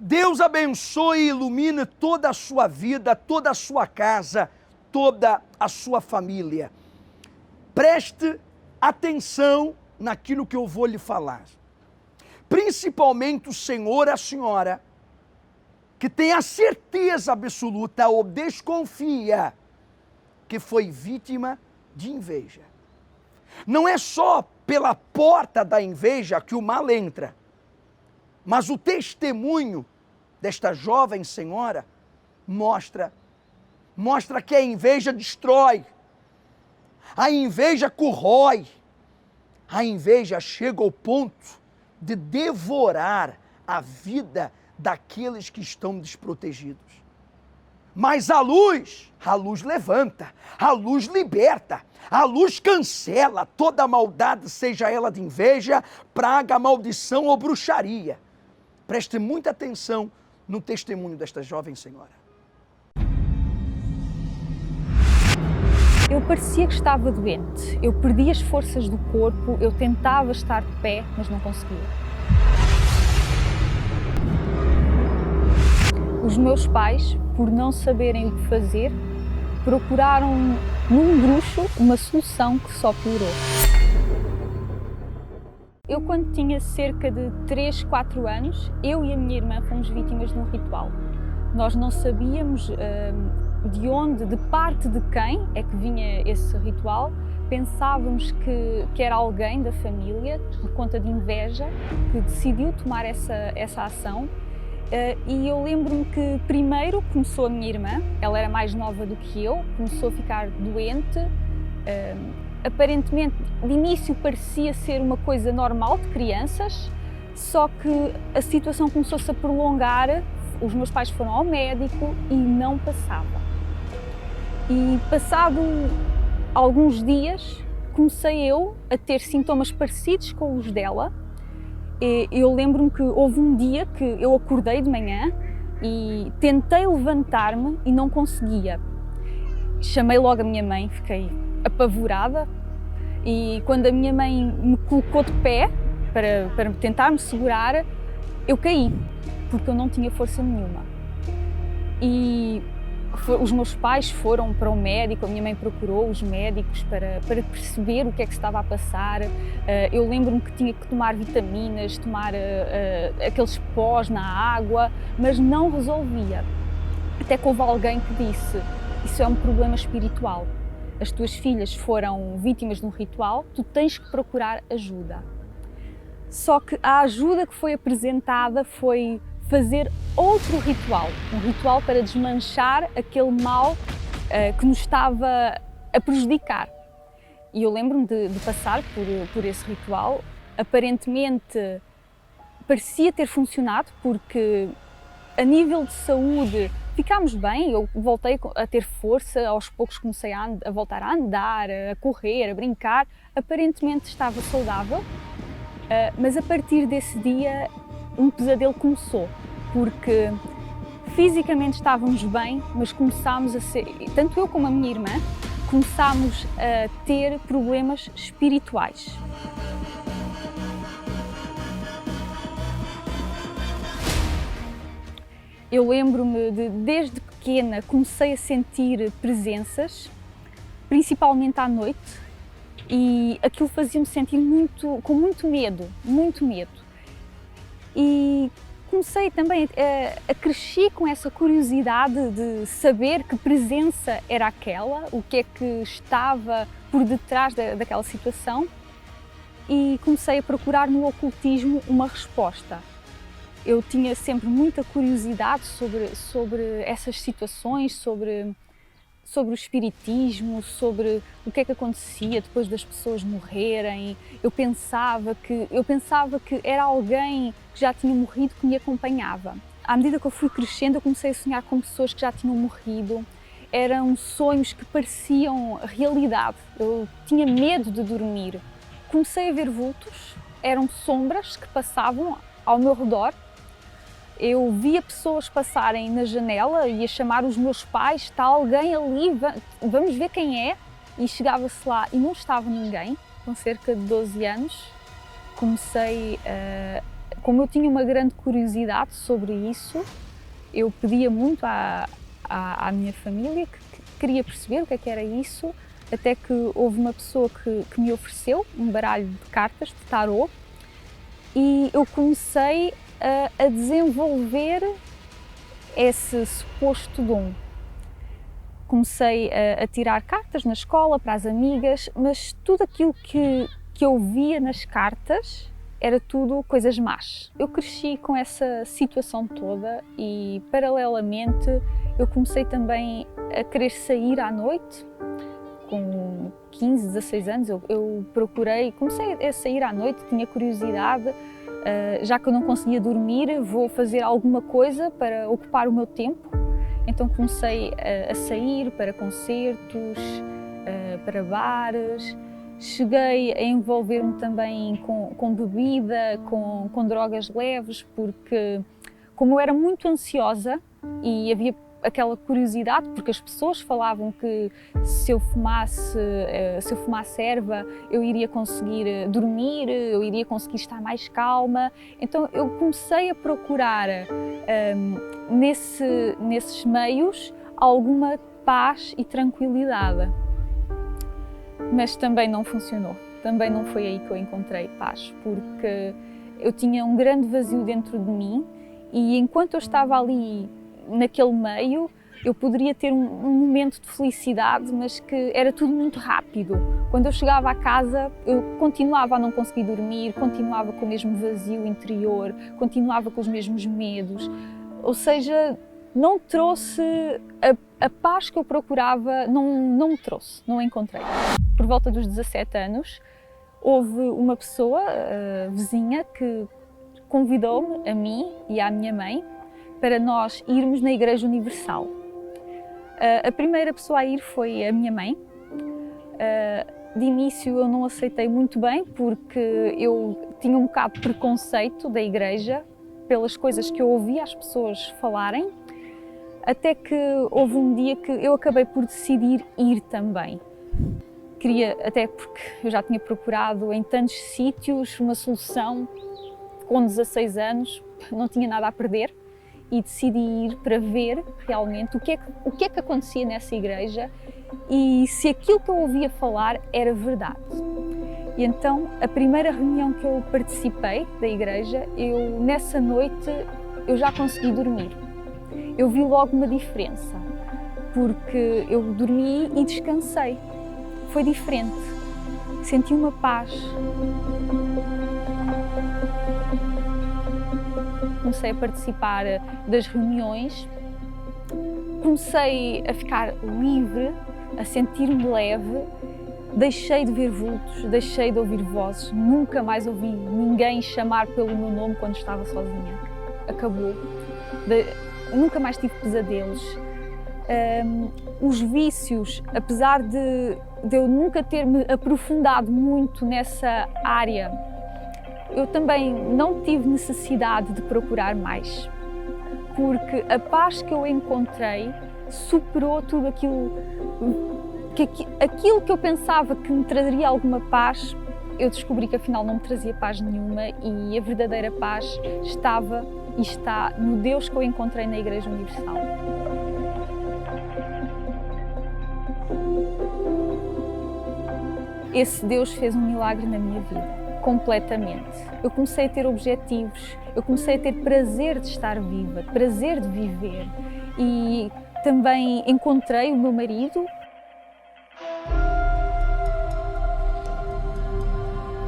Deus abençoe e ilumine toda a sua vida, toda a sua casa, toda a sua família. Preste atenção naquilo que eu vou lhe falar. Principalmente o senhor e a senhora, que tem a certeza absoluta ou desconfia que foi vítima de inveja. Não é só pela porta da inveja que o mal entra, mas o testemunho desta jovem senhora mostra que a inveja destrói, a inveja corrói, a inveja chega ao ponto de devorar a vida daqueles que estão desprotegidos. Mas a luz levanta, a luz liberta, a luz cancela toda a maldade, seja ela de inveja, praga, maldição ou bruxaria. Preste muita atenção no testemunho desta jovem senhora. Eu parecia que estava doente, eu perdia as forças do corpo, eu tentava estar de pé, mas não conseguia. Os meus pais, por não saberem o que fazer, procuraram num bruxo uma solução que só piorou. Eu, quando tinha cerca de 3, 4 anos, eu e a minha irmã fomos vítimas de um ritual. Nós não sabíamos de onde, de parte de quem é que vinha esse ritual. Pensávamos que era alguém da família, por conta de inveja, que decidiu tomar essa ação. E eu lembro-me que primeiro começou a minha irmã, ela era mais nova do que eu, começou a ficar doente. Aparentemente, de início parecia ser uma coisa normal de crianças, só que a situação começou-se a prolongar, os meus pais foram ao médico e não passava. E passado alguns dias, comecei eu a ter sintomas parecidos com os dela. Eu lembro-me que houve um dia que eu acordei de manhã e tentei levantar-me e não conseguia. Chamei logo a minha mãe, fiquei apavorada, e quando a minha mãe me colocou de pé para tentar me segurar, eu caí, porque eu não tinha força nenhuma. E os meus pais foram para o médico, a minha mãe procurou os médicos para perceber o que é que estava a passar. Eu lembro-me que tinha que tomar vitaminas, tomar aqueles pós na água, mas não resolvia. Até que houve alguém que disse: isso é um problema espiritual. As tuas filhas foram vítimas de um ritual, tu tens que procurar ajuda. Só que a ajuda que foi apresentada foi fazer outro ritual, um ritual para desmanchar aquele mal que nos estava a prejudicar. E eu lembro-me de passar por esse ritual. Aparentemente parecia ter funcionado, porque a nível de saúde ficámos bem, eu voltei a ter força, aos poucos comecei a voltar a andar, a correr, a brincar, aparentemente estava saudável, mas a partir desse dia um pesadelo começou, porque fisicamente estávamos bem, mas começámos a ser, tanto eu como a minha irmã, começámos a ter problemas espirituais. Eu lembro-me de, desde pequena, comecei a sentir presenças, principalmente à noite, e aquilo fazia-me sentir com muito medo, muito medo. E comecei também a crescer com essa curiosidade de saber que presença era aquela, o que é que estava por detrás daquela situação, e comecei a procurar no ocultismo uma resposta. Eu tinha sempre muita curiosidade sobre essas situações, sobre o espiritismo, sobre o que é que acontecia depois das pessoas morrerem. Eu pensava que era alguém que já tinha morrido que me acompanhava. À medida que eu fui crescendo, eu comecei a sonhar com pessoas que já tinham morrido. Eram sonhos que pareciam realidade. Eu tinha medo de dormir. Comecei a ver vultos, eram sombras que passavam ao meu redor. Eu via pessoas passarem na janela e a chamar os meus pais: está alguém ali, vamos ver quem é. E chegava-se lá e não estava ninguém. Com cerca de 12 anos, comecei a Como eu tinha uma grande curiosidade sobre isso, eu pedia muito à minha família que queria perceber o que era isso, até que houve uma pessoa que me ofereceu um baralho de cartas de tarô e eu comecei a desenvolver esse suposto dom. Comecei a tirar cartas na escola para as amigas, mas tudo aquilo que eu via nas cartas era tudo coisas más. Eu cresci com essa situação toda e, paralelamente, eu comecei também a querer sair à noite. Com 15, 16 anos, eu comecei a sair à noite, tinha curiosidade, já que eu não conseguia dormir, vou fazer alguma coisa para ocupar o meu tempo. Então comecei a sair para concertos, para bares. Cheguei a envolver-me também com bebida, com drogas leves, porque como eu era muito ansiosa e havia aquela curiosidade, porque as pessoas falavam que se eu fumasse erva, eu iria conseguir dormir, eu iria conseguir estar mais calma. Então eu comecei a procurar nesses meios alguma paz e tranquilidade. Mas também não funcionou, também não foi aí que eu encontrei paz, porque eu tinha um grande vazio dentro de mim e enquanto eu estava ali naquele meio, eu poderia ter um momento de felicidade, mas que era tudo muito rápido. Quando eu chegava à casa, eu continuava a não conseguir dormir, continuava com o mesmo vazio interior, continuava com os mesmos medos, ou seja, não trouxe a paz que eu procurava, não me trouxe, não a encontrei. Por volta dos 17 anos, houve uma pessoa, vizinha, que convidou-me, a mim e à minha mãe, para nós irmos na Igreja Universal. A primeira pessoa a ir foi a minha mãe. De início eu não aceitei muito bem, porque eu tinha um bocado de preconceito da igreja, pelas coisas que eu ouvia as pessoas falarem, até que houve um dia que eu acabei por decidir ir também. Queria, até porque eu já tinha procurado em tantos sítios uma solução, com 16 anos, não tinha nada a perder e decidi ir para ver realmente o que é que acontecia nessa igreja e se aquilo que eu ouvia falar era verdade. E então, a primeira reunião que eu participei da igreja, nessa noite eu já consegui dormir. Eu vi logo uma diferença, porque eu dormi e descansei. Foi diferente, senti uma paz. Comecei a participar das reuniões, comecei a ficar livre, a sentir-me leve, deixei de ver vultos, deixei de ouvir vozes, nunca mais ouvi ninguém chamar pelo meu nome quando estava sozinha. Acabou. Nunca mais tive pesadelos. Os vícios, apesar de eu nunca ter me aprofundado muito nessa área, eu também não tive necessidade de procurar mais, porque a paz que eu encontrei superou tudo aquilo que eu pensava que me trazeria alguma paz. Eu descobri que afinal não me trazia paz nenhuma e a verdadeira paz estava e está no Deus que eu encontrei na Igreja Universal. Esse Deus fez um milagre na minha vida. Completamente. Eu comecei a ter objetivos, eu comecei a ter prazer de estar viva, prazer de viver e também encontrei o meu marido.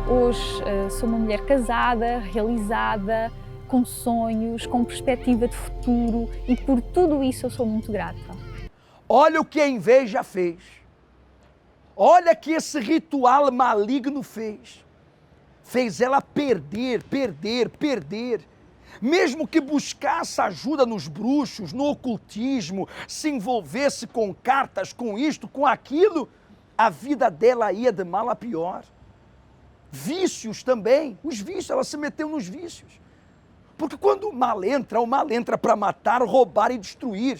Hoje sou uma mulher casada, realizada, com sonhos, com perspectiva de futuro e por tudo isso eu sou muito grata. Olha o que a inveja fez. Olha que esse ritual maligno fez. Fez ela perder. Mesmo que buscasse ajuda nos bruxos, no ocultismo, se envolvesse com cartas, com isto, com aquilo, a vida dela ia de mal a pior. Vícios também, os vícios, ela se meteu nos vícios. Porque quando o mal entra para matar, roubar e destruir.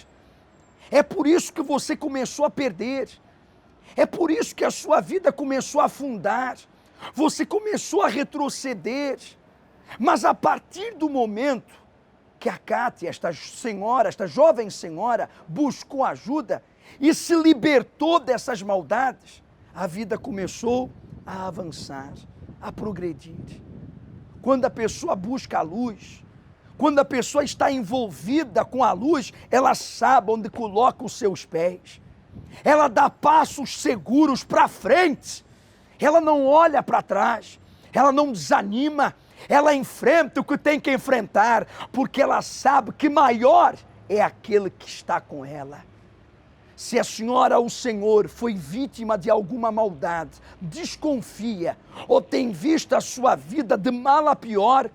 É por isso que você começou a perder. É por isso que a sua vida começou a afundar. Você começou a retroceder. Mas a partir do momento que a Cátia, esta senhora, esta jovem senhora, buscou ajuda e se libertou dessas maldades, a vida começou a avançar, a progredir. Quando a pessoa busca a luz, quando a pessoa está envolvida com a luz, ela sabe onde coloca os seus pés. Ela dá passos seguros para frente. Ela não olha para trás. Ela não desanima. Ela enfrenta o que tem que enfrentar, porque ela sabe que maior é aquele que está com ela. Se a senhora ou o senhor foi vítima de alguma maldade, desconfia ou tem visto a sua vida de mal a pior,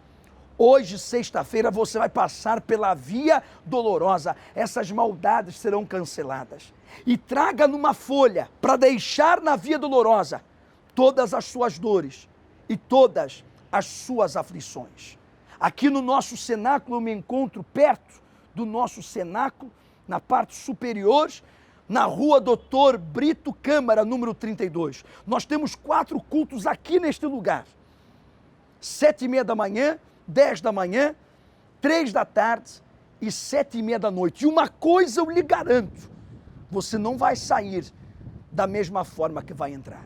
hoje, sexta-feira, você vai passar pela via dolorosa. Essas maldades serão canceladas. E traga numa folha para deixar na via dolorosa todas as suas dores e todas as suas aflições. Aqui no nosso cenáculo, eu me encontro perto do nosso cenáculo, na parte superior, na rua Doutor Brito Câmara, número 32. Nós temos 4 cultos aqui neste lugar. 7h30 da manhã, 10 da manhã, 3 da tarde e 7h30 da noite. E uma coisa eu lhe garanto, você não vai sair da mesma forma que vai entrar.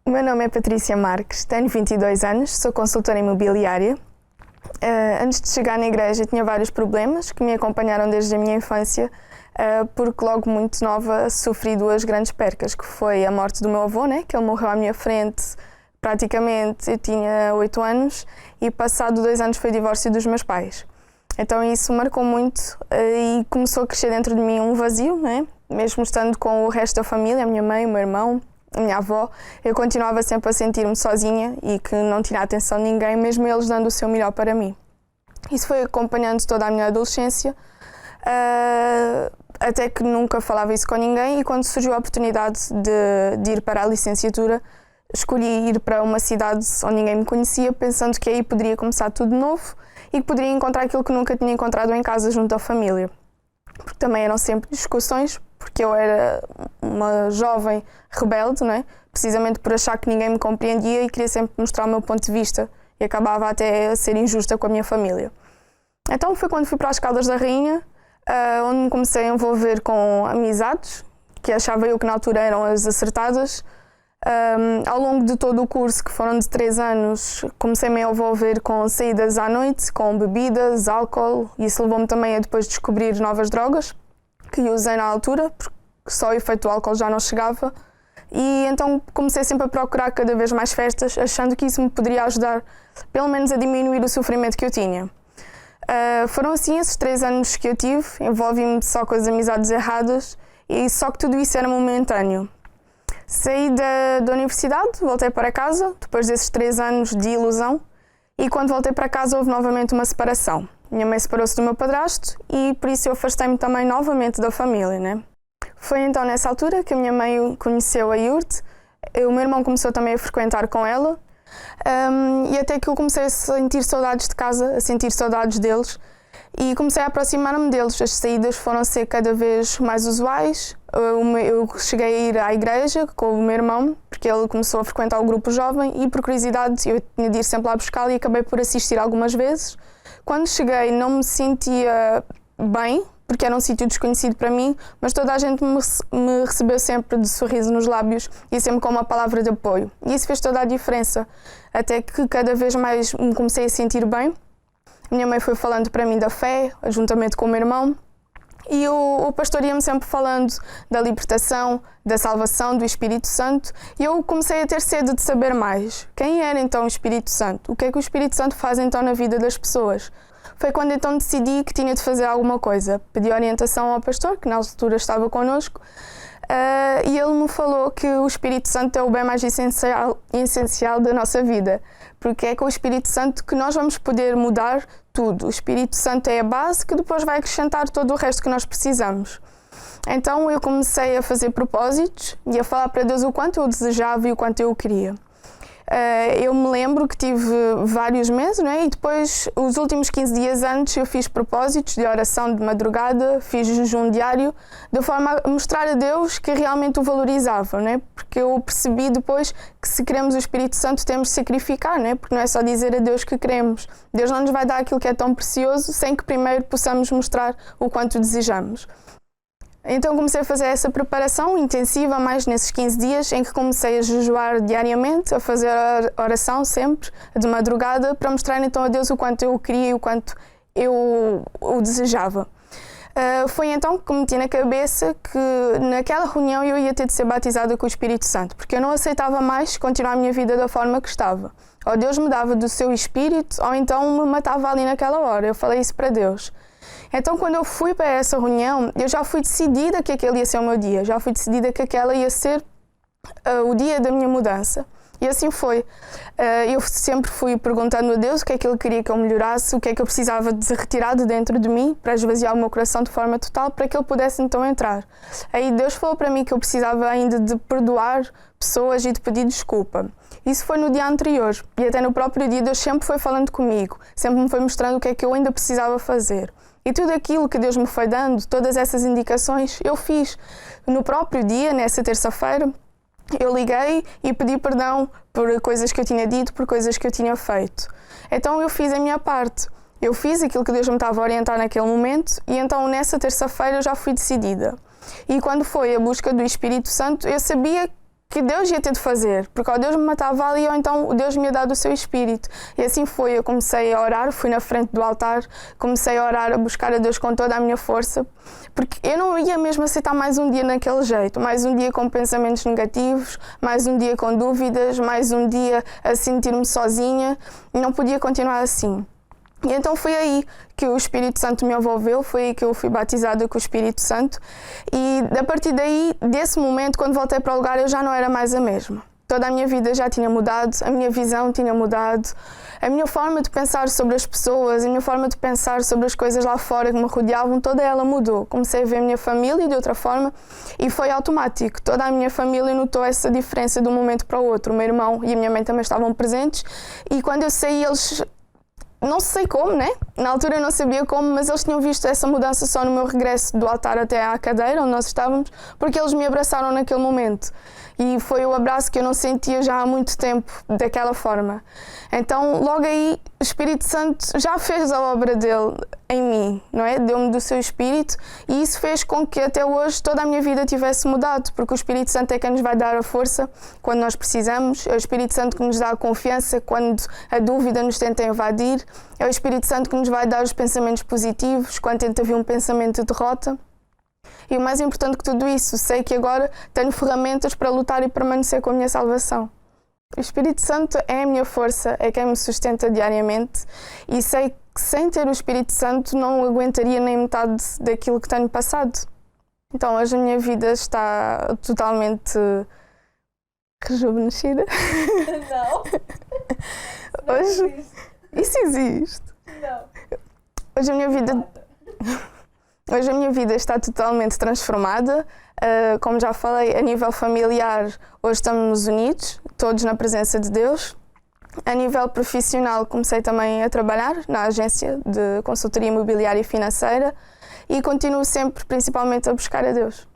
O meu nome é Patrícia Marques, tenho 22 anos, sou consultora imobiliária. Antes de chegar na igreja tinha vários problemas que me acompanharam desde a minha infância, porque logo muito nova sofri 2 grandes percas, que foi a morte do meu avô, né, que ele morreu à minha frente, praticamente eu tinha 8 anos, e passado 2 anos foi o divórcio dos meus pais. Então isso marcou muito e começou a crescer dentro de mim um vazio, né? Mesmo estando com o resto da família, a minha mãe, o meu irmão, a minha avó, eu continuava sempre a sentir-me sozinha e que não tinha atenção de ninguém, mesmo eles dando o seu melhor para mim. Isso foi acompanhando toda a minha adolescência, até que nunca falava isso com ninguém, e quando surgiu a oportunidade de ir para a licenciatura, escolhi ir para uma cidade onde ninguém me conhecia, pensando que aí poderia começar tudo de novo e que poderia encontrar aquilo que nunca tinha encontrado em casa junto à família. Porque também eram sempre discussões, porque eu era uma jovem rebelde, não é? Precisamente por achar que ninguém me compreendia e queria sempre mostrar o meu ponto de vista e acabava até a ser injusta com a minha família. Então foi quando fui para as Caldas da Rainha, onde me comecei a envolver com amizades, que achava eu que na altura eram as acertadas. Ao longo de todo o curso, que foram de 3 anos, comecei-me a envolver com saídas à noite, com bebidas, álcool, e isso levou-me também a depois descobrir novas drogas, que usei na altura, porque só o efeito do álcool já não chegava. E então comecei sempre a procurar cada vez mais festas, achando que isso me poderia ajudar, pelo menos a diminuir o sofrimento que eu tinha. Foram assim esses 3 anos que eu tive, envolvi-me só com as amizades erradas, e só que tudo isso era momentâneo. Saí da universidade, voltei para casa, depois desses 3 anos de ilusão, e quando voltei para casa houve novamente uma separação. Minha mãe separou-se do meu padrasto e por isso eu afastei-me também novamente da família, né? Foi então nessa altura que a minha mãe conheceu a Yurte, o meu irmão começou também a frequentar com ela, e até que eu comecei a sentir saudades de casa, a sentir saudades deles, e comecei a aproximar-me deles. As saídas foram ser cada vez mais usuais. Eu cheguei a ir à igreja com o meu irmão, porque ele começou a frequentar o grupo jovem e por curiosidade eu tinha de ir sempre lá buscá-lo e acabei por assistir algumas vezes. Quando cheguei não me sentia bem, porque era um sítio desconhecido para mim, mas toda a gente me recebeu sempre de sorriso nos lábios e sempre com uma palavra de apoio. E isso fez toda a diferença, até que cada vez mais me comecei a sentir bem. Minha mãe foi falando para mim da fé, juntamente com o meu irmão, e o pastor ia-me sempre falando da libertação, da salvação, do Espírito Santo, e eu comecei a ter sede de saber mais. Quem era então o Espírito Santo? O que é que o Espírito Santo faz então na vida das pessoas? Foi quando então decidi que tinha de fazer alguma coisa. Pedi orientação ao pastor, que na altura estava connosco, e ele me falou que o Espírito Santo é o bem mais essencial da nossa vida, porque é com o Espírito Santo que nós vamos poder mudar tudo. O Espírito Santo é a base que depois vai acrescentar todo o resto que nós precisamos. Então eu comecei a fazer propósitos e a falar para Deus o quanto eu desejava e o quanto eu queria. eu me lembro que tive vários meses, não é? E depois, os últimos 15 dias antes, eu fiz propósitos de oração de madrugada, fiz jejum diário, de forma a mostrar a Deus que realmente o valorizava, não é? Porque eu percebi depois que se queremos o Espírito Santo temos de sacrificar, não é? Porque não é só dizer a Deus que queremos. Deus não nos vai dar aquilo que é tão precioso sem que primeiro possamos mostrar o quanto desejamos. Então comecei a fazer essa preparação intensiva mais nesses 15 dias em que comecei a jejuar diariamente, a fazer a oração sempre, de madrugada, para mostrar então a Deus o quanto eu o queria e o quanto eu o desejava. Foi então que me meti na cabeça que naquela reunião eu ia ter de ser batizada com o Espírito Santo, porque eu não aceitava mais continuar a minha vida da forma que estava. Ou Deus me dava do seu Espírito, ou então me matava ali naquela hora. Eu falei isso para Deus. Então, quando eu fui para essa reunião, eu já fui decidida que aquele ia ser o meu dia, já fui decidida que aquela ia ser o dia da minha mudança. E assim foi. Eu sempre fui perguntando a Deus o que é que Ele queria que eu melhorasse, o que é que eu precisava de retirar de dentro de mim para esvaziar o meu coração de forma total, para que Ele pudesse então entrar. Aí Deus falou para mim que eu precisava ainda de perdoar pessoas e de pedir desculpa. Isso foi no dia anterior e até no próprio dia Deus sempre foi falando comigo, sempre me foi mostrando o que é que eu ainda precisava fazer. E tudo aquilo que Deus me foi dando, todas essas indicações, eu fiz. No próprio dia, nessa terça-feira, eu liguei e pedi perdão por coisas que eu tinha dito, por coisas que eu tinha feito. Então eu fiz a minha parte. Eu fiz aquilo que Deus me estava a orientar naquele momento e então nessa terça-feira eu já fui decidida. E quando foi a busca do Espírito Santo, eu sabia que Deus ia ter de fazer, porque ou Deus me matava ali ou então Deus me ia dar do seu Espírito. E assim foi, eu comecei a orar, fui na frente do altar, comecei a orar, a buscar a Deus com toda a minha força, porque eu não ia mesmo aceitar mais um dia naquele jeito, mais um dia com pensamentos negativos, mais um dia com dúvidas, mais um dia a sentir-me sozinha, não podia continuar assim. E então foi aí que o Espírito Santo me envolveu, foi aí que eu fui batizada com o Espírito Santo e a partir daí, desse momento, quando voltei para o lugar, eu já não era mais a mesma. Toda a minha vida já tinha mudado, a minha visão tinha mudado, a minha forma de pensar sobre as pessoas, a minha forma de pensar sobre as coisas lá fora que me rodeavam, toda ela mudou. Comecei a ver a minha família de outra forma e foi automático. Toda a minha família notou essa diferença de um momento para o outro. O meu irmão e a minha mãe também estavam presentes e quando eu saí, eles... Não sei como, né? Na altura eu não sabia como, mas eles tinham visto essa mudança só no meu regresso do altar até à cadeira onde nós estávamos, porque eles me abraçaram naquele momento. E foi o abraço que eu não sentia já há muito tempo daquela forma. Então, logo aí, o Espírito Santo já fez a obra dele em mim, não é? Deu-me do seu Espírito e isso fez com que até hoje toda a minha vida tivesse mudado, porque o Espírito Santo é quem nos vai dar a força quando nós precisamos, é o Espírito Santo que nos dá a confiança quando a dúvida nos tenta invadir, é o Espírito Santo que nos vai dar os pensamentos positivos quando tenta vir um pensamento de derrota. E o mais importante que tudo isso, sei que agora tenho ferramentas para lutar e permanecer com a minha salvação. O Espírito Santo é a minha força, é quem me sustenta diariamente e sei que sem ter o Espírito Santo não aguentaria nem metade daquilo que tenho passado. Então hoje a minha vida está totalmente rejuvenescida. Não. Hoje... Isso existe. Não. Hoje a minha vida está totalmente transformada. Como já falei, a nível familiar, hoje estamos unidos, todos na presença de Deus. A nível profissional, comecei também a trabalhar na agência de consultoria imobiliária e financeira e continuo sempre, principalmente, a buscar a Deus.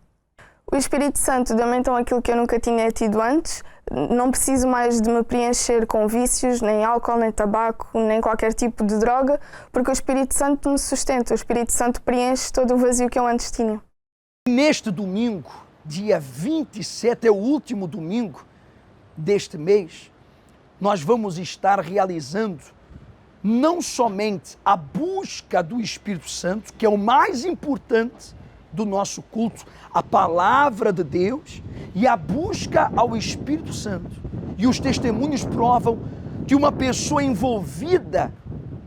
O Espírito Santo deu-me então aquilo que eu nunca tinha tido antes. Não preciso mais de me preencher com vícios, nem álcool, nem tabaco, nem qualquer tipo de droga, porque o Espírito Santo me sustenta, o Espírito Santo preenche todo o vazio que eu antes tinha. Neste domingo, dia 27, é o último domingo deste mês, nós vamos estar realizando não somente a busca do Espírito Santo, que é o mais importante do nosso culto, a palavra de Deus e a busca ao Espírito Santo. E os testemunhos provam que uma pessoa envolvida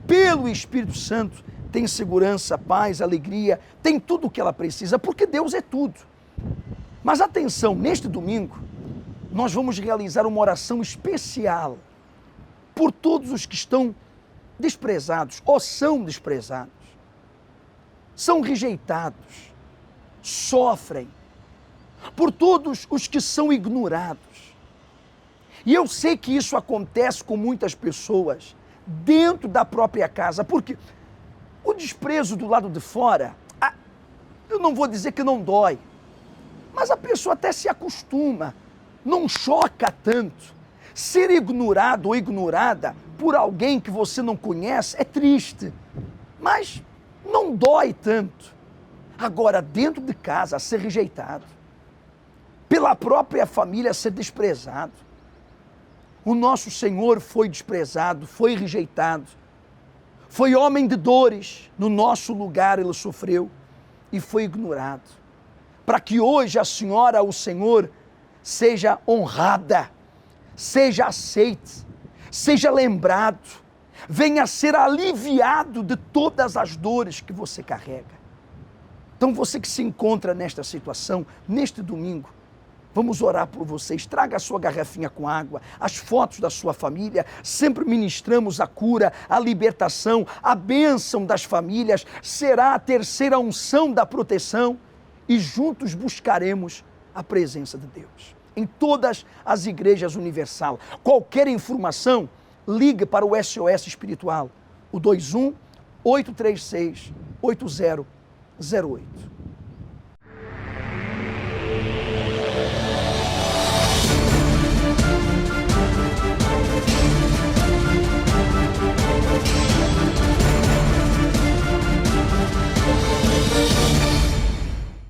pelo Espírito Santo tem segurança, paz, alegria, tem tudo o que ela precisa, porque Deus é tudo. Mas atenção, neste domingo, nós vamos realizar uma oração especial por todos os que estão desprezados ou são desprezados, são rejeitados, sofrem, por todos os que são ignorados. E eu sei que isso acontece com muitas pessoas dentro da própria casa, porque o desprezo do lado de fora, eu não vou dizer que não dói, mas a pessoa até se acostuma, não choca tanto. Ser ignorado ou ignorada por alguém que você não conhece é triste, mas não dói tanto. Agora, dentro de casa, ser rejeitado, pela própria família ser desprezado. O nosso Senhor foi desprezado, foi rejeitado, foi homem de dores, no nosso lugar ele sofreu e foi ignorado. Para que hoje a senhora, o Senhor, seja honrada, seja aceite, seja lembrado, venha a ser aliviado de todas as dores que você carrega. Então você que se encontra nesta situação, neste domingo, vamos orar por vocês. Traga a sua garrafinha com água, as fotos da sua família. Sempre ministramos a cura, a libertação, a bênção das famílias. Será a terceira unção da proteção e juntos buscaremos a presença de Deus. Em todas as igrejas universal. Qualquer informação, ligue para o SOS Espiritual, o 21 836 8008.